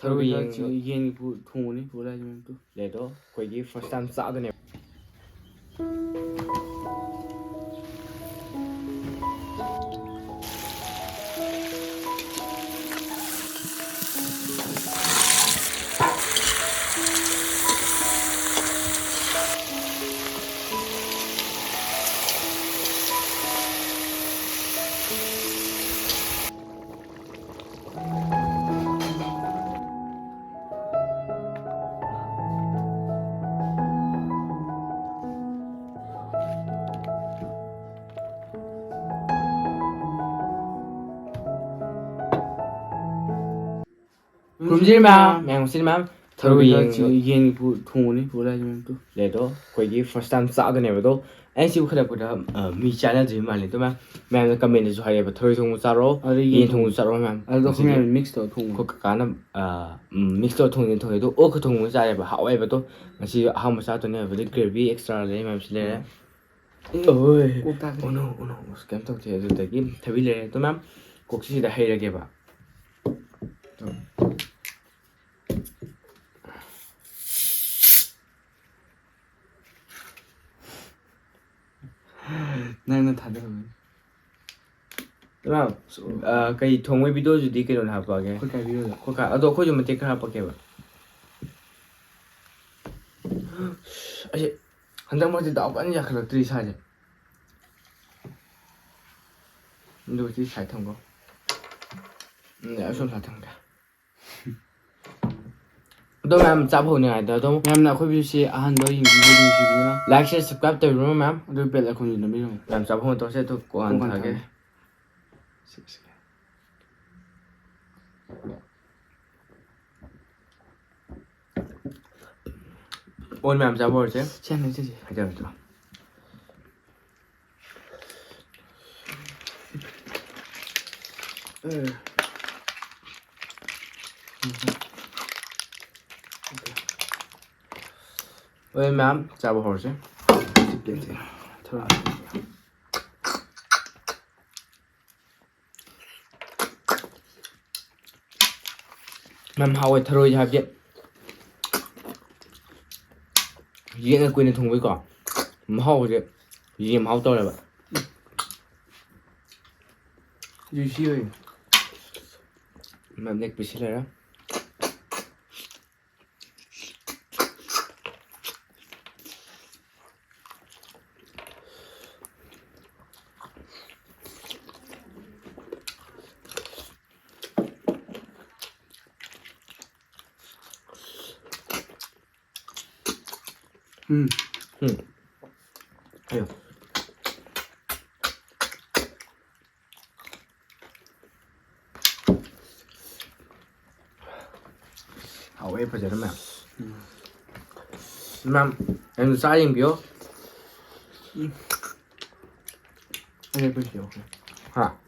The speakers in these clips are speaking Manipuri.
ꯊꯔꯣꯏ ꯌꯦꯟꯒꯤ ꯊꯣꯡꯕꯅꯤ ꯄꯨꯔ ꯂꯥꯛꯏꯁꯦ ꯂꯩꯗꯣ ꯑꯩꯈꯣꯏꯒꯤ ꯐꯥꯔꯁ ꯇꯥꯏꯝ ꯆꯥꯒꯅꯦꯕ ꯈꯨꯔꯨꯝꯖꯔꯤ ꯃꯌꯥꯝꯁꯤꯅ ꯃꯌꯥꯝ ꯊꯔꯣꯏ ꯌꯦꯟꯒꯤ ꯊꯣꯡꯕꯅꯤ ꯄꯨꯔ ꯂꯥꯛꯏꯁꯦ ꯂꯩꯗꯣ ꯑꯩꯈꯣꯏꯒꯤ ꯐꯥꯔꯁ ꯇꯥꯏꯝ ꯆꯥꯒꯅꯦꯕ ꯑꯗꯣ ꯑꯩꯅ ꯁꯤꯕꯨ ꯈꯜꯂꯛꯄꯗ ꯃꯤ ꯆꯥꯟꯅꯗ꯭ꯔꯤꯕ ꯃꯥꯜꯂꯦ ꯑꯗꯣ ꯃꯌꯥꯝꯅ ꯀꯃꯦꯟꯗꯁꯨ ꯍꯥꯏꯔꯛꯑꯦꯕ ꯊꯔꯣꯏ ꯊꯣꯡꯕ ꯆꯥꯔꯣ ꯌꯦꯟ ꯊꯣꯡꯕ ꯆꯥꯔꯣ ꯃꯌꯥꯝ ꯑꯗꯣ ꯑꯩꯈꯣꯏ ꯃꯤꯛꯁ ꯇꯧꯔ ꯊꯣꯡꯕ ꯑꯩꯈꯣꯏ ꯀꯀꯥꯅ ꯃꯤꯛꯁ ꯇꯧꯔ ꯊꯣꯡꯉꯦ ꯑꯗꯣ ꯑꯣꯛꯀ ꯊꯣꯡꯕ ꯆꯥꯔꯦꯕ ꯍꯥꯎꯋꯦꯕ ꯑꯗꯣ ꯉꯁꯤ ꯑꯍꯥꯟꯕ ꯆꯥꯗꯣꯏꯅꯦꯕ ꯑꯗꯩ ꯒ꯭ꯔꯦꯚꯤ ꯑꯦꯛꯁꯇ꯭ꯔꯥ ꯂꯩ ꯃꯌꯥꯝꯁꯨ ꯂꯩꯔꯦ ꯀꯩꯝ ꯇꯧꯗꯦ ꯑꯗꯨꯗꯒꯤ ꯊꯕꯤ ꯂꯩꯔꯦ ꯑꯗꯣ ꯃꯌꯥꯝ ꯀꯣꯛꯁꯤꯁꯤꯗ ꯍꯩꯔꯒꯦꯕ ꯅꯪꯅ ꯊꯥꯗꯕꯅꯤ ꯀꯩ ꯊꯣꯡꯕꯩ ꯚꯤꯗꯤꯑꯣꯗꯨꯗꯤ ꯀꯩꯅꯣꯅ ꯍꯥꯞꯄꯛꯑꯒꯦ ꯑꯩꯈꯣꯏ ꯀꯥꯏꯕꯤꯔꯣꯗ ꯑꯗꯣ ꯑꯩꯈꯣꯏꯁꯨ ꯃꯇꯦꯛ ꯈꯔ ꯍꯥꯞꯄꯛꯀꯦꯕ ꯑꯩꯁꯦ ꯍꯟꯗꯛ ꯃꯔꯛꯁꯦ ꯗꯥꯎ ꯀꯟꯅ ꯌꯥꯈꯠꯂꯛꯇ꯭ꯔꯤ ꯏꯁꯥꯁꯦ ꯑꯗꯨꯒ ꯁꯤ ꯁꯥꯏꯠ ꯊꯝꯀꯣ ꯑꯁꯣꯝ ꯁꯥꯏꯠ ꯊꯝꯒꯦ ꯑꯗꯣ ꯃꯌꯥꯝ ꯆꯥꯕ ꯍꯧꯅꯤꯉꯥꯏꯗ ꯑꯗꯨꯝ ꯃꯌꯥꯝꯅ ꯑꯩꯈꯣꯏ ꯚꯤꯗꯤꯑꯣꯁꯤ ꯑꯍꯥꯟꯕ ꯌꯦꯡꯕꯤꯕꯅꯤꯅ ꯂꯥꯏꯛ ꯁꯦꯌꯔ ꯁꯕꯁꯀ꯭ꯔꯥꯏꯕ ꯇꯧꯕꯤꯔꯣ ꯃꯌꯥꯝ ꯑꯗꯨ ꯕꯦꯜ ꯑꯩꯈꯣꯏꯁꯨ ꯅꯝꯕꯤꯔꯝꯃꯣ ꯃꯌꯥꯝ ꯆꯥꯕ ꯍꯧꯅ ꯇꯧꯔꯁꯦ ꯑꯗꯨ ꯀꯣꯟ ꯊꯥꯒꯦ ꯑꯣꯟ ꯃꯌꯥꯝ ꯆꯥꯕ ꯍꯧꯔꯁꯦ ꯆꯠꯁꯦ ꯍꯥꯏꯖꯔꯛꯇ꯭ꯔꯣ ꯍꯣꯏ ꯃꯌꯥꯝ ꯆꯥꯕ ꯍꯧꯔꯁꯦ ꯃꯌꯥꯝ ꯍꯥꯎꯋꯦ ꯊꯔꯣꯏ ꯍꯥꯏꯕꯗꯤ ꯌꯦꯟꯅ ꯀꯨꯏꯅ ꯊꯣꯡꯕꯩꯀꯣ ꯃꯍꯥꯎꯁꯦ ꯌꯦꯟ ꯃꯍꯥꯎ ꯇꯧꯔꯦꯕ ꯖꯨꯁꯤ ꯑꯣꯏ ꯃꯌꯥꯝ ꯂꯦꯛ ꯄꯤꯁꯤ ꯂꯩꯔꯦ 아유. 왜 예뻐지는 맘, em 쌓인 비요? 예쁘시오. 하.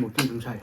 먹기 좀 잘.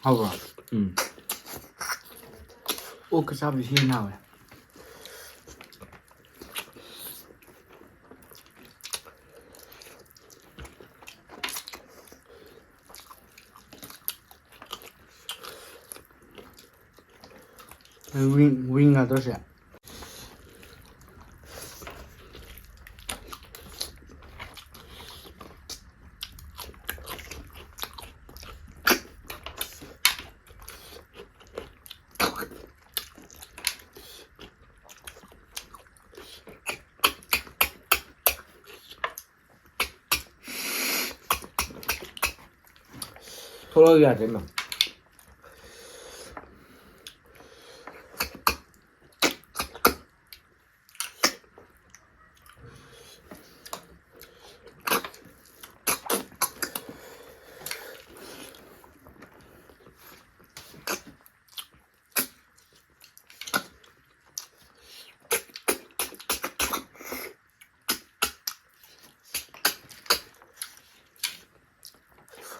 하고. 오, 그 잡이 시원하네. ꯋꯤꯡ ꯉꯥꯛꯇ꯭ꯔꯁꯦ थोड़ा याद है ना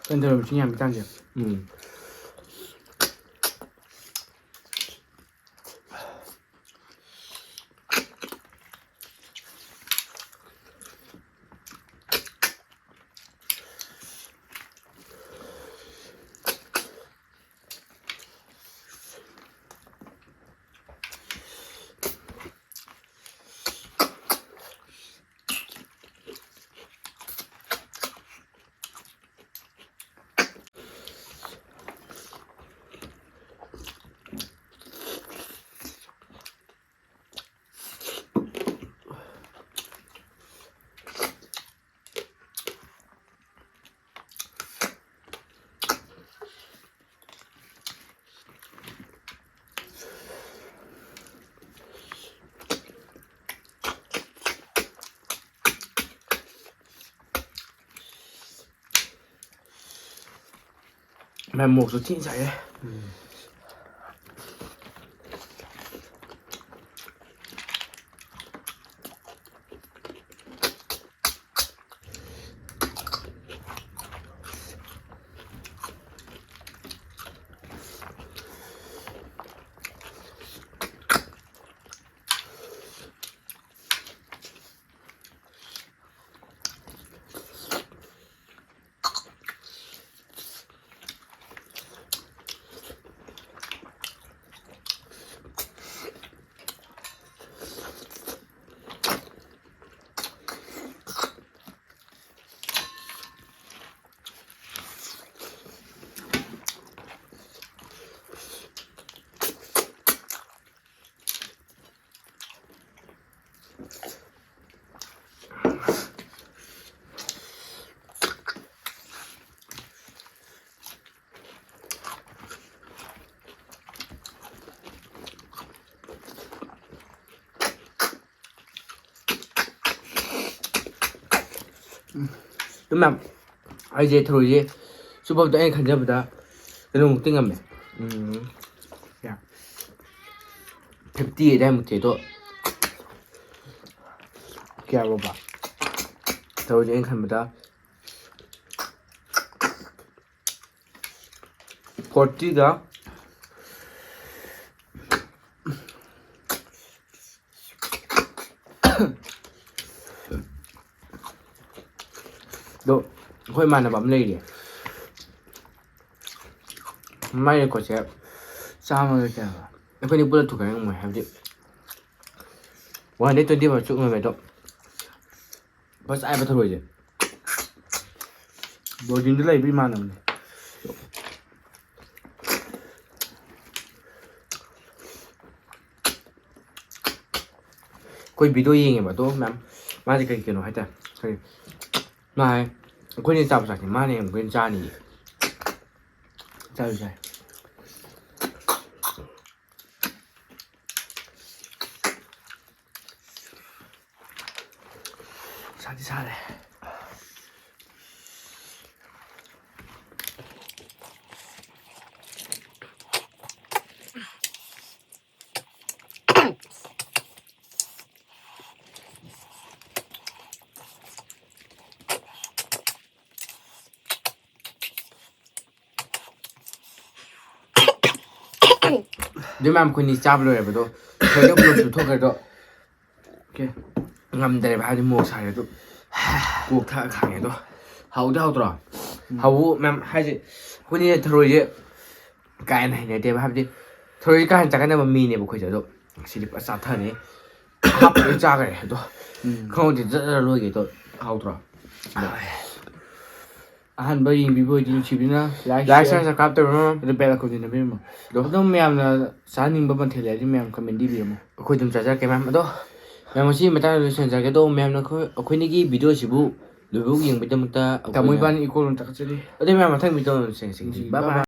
跟这种经验不讲究。मैं một số chín chạy đấy đúng mà ai dễ thôi dễ số bao anh khẩn ra cái nó một tiếng ngầm này dạ 50 ได้หมดตัว แก้วบ่ thôi dễ anh khẩn bữa đó 40 đó độ hơi màn là bấm lên đi may là có sẽ 300แก้ว em phải đi bữa thuộc cái ngoài em đi ngoài đấy tôi đi vào chỗ người mày đó bớt ai bắt thôi chứ บ่กินได้พี่มานำ कोई वीडियो ये है तो मैम माँ जी कहीं क्यों है क्या कहीं ना है कोई नहीं चाप सकते माँ ने कोई चाह नहीं ใช่ใช่ साथ ही साथ है जो मैम कोई नहीं चाप लो है तो कोई तो लोग तो कर दो 오케이 ngầm để bài đi mua xài rồi cuộc thả khẳng đó hậu đó rồi hậu mẹ hai chị hôm nay thôi chứ cái này để bài đi थोड़ी का जाकर ना मम्मी ने बुखाई जादो सिर्फ साथ ने हाफ जाकर है तो खाओ दे जरा लोगे तो हाउ तो ꯑꯍꯥꯟꯕ ꯌꯦꯡꯕꯤꯕ ꯑꯣꯏꯗꯤ ꯅꯨꯡꯁꯤꯕꯤꯅ लाइक ꯂꯥꯏꯛ शेयर सब्सक्राइब तो ꯑꯗꯨ ꯕꯦꯜ ꯑꯩꯀꯣꯟꯁꯤ ꯅꯝꯕꯤꯔꯝꯃꯣ ꯑꯗꯨꯝ ꯃꯌꯥꯝꯅ ꯆꯥꯅꯤꯡꯕ ꯃꯊꯦꯜ ꯂꯩꯔꯗꯤ ꯃꯌꯥꯝ ꯀꯃꯦꯟ ꯄꯤꯕꯤꯔꯝꯃꯣ ꯑꯩꯈꯣꯏ ꯑꯗꯨꯝ ꯆꯥꯖꯔꯛꯀꯦ ꯃꯌꯥꯝ ꯑꯗꯣ ꯃꯌꯥꯝ ꯉꯁꯤ ꯃꯇꯥꯡꯗ ꯂꯣꯏꯁꯤꯟꯖꯔꯒꯦ ꯑꯗꯣ ꯃꯌꯥꯝꯅ ꯑꯩꯈꯣꯏꯅꯤꯒꯤ ꯚꯤꯗꯤꯑꯣꯁꯤꯕꯨ ꯂꯣꯏꯕꯧ ꯌꯦꯡꯕꯒꯤꯗꯃꯛꯇ ꯇꯥꯃꯣ ꯏꯕꯥꯅꯤ ꯏꯀꯣꯂꯣꯝ ꯇꯥꯛꯆꯔꯤ ꯑꯗꯨ ꯃꯌꯥꯝ ꯃꯊꯪ ꯚꯤꯗꯤꯑꯣ ꯁꯦꯡꯁꯤ ꯕꯥꯏ ꯕꯥꯏ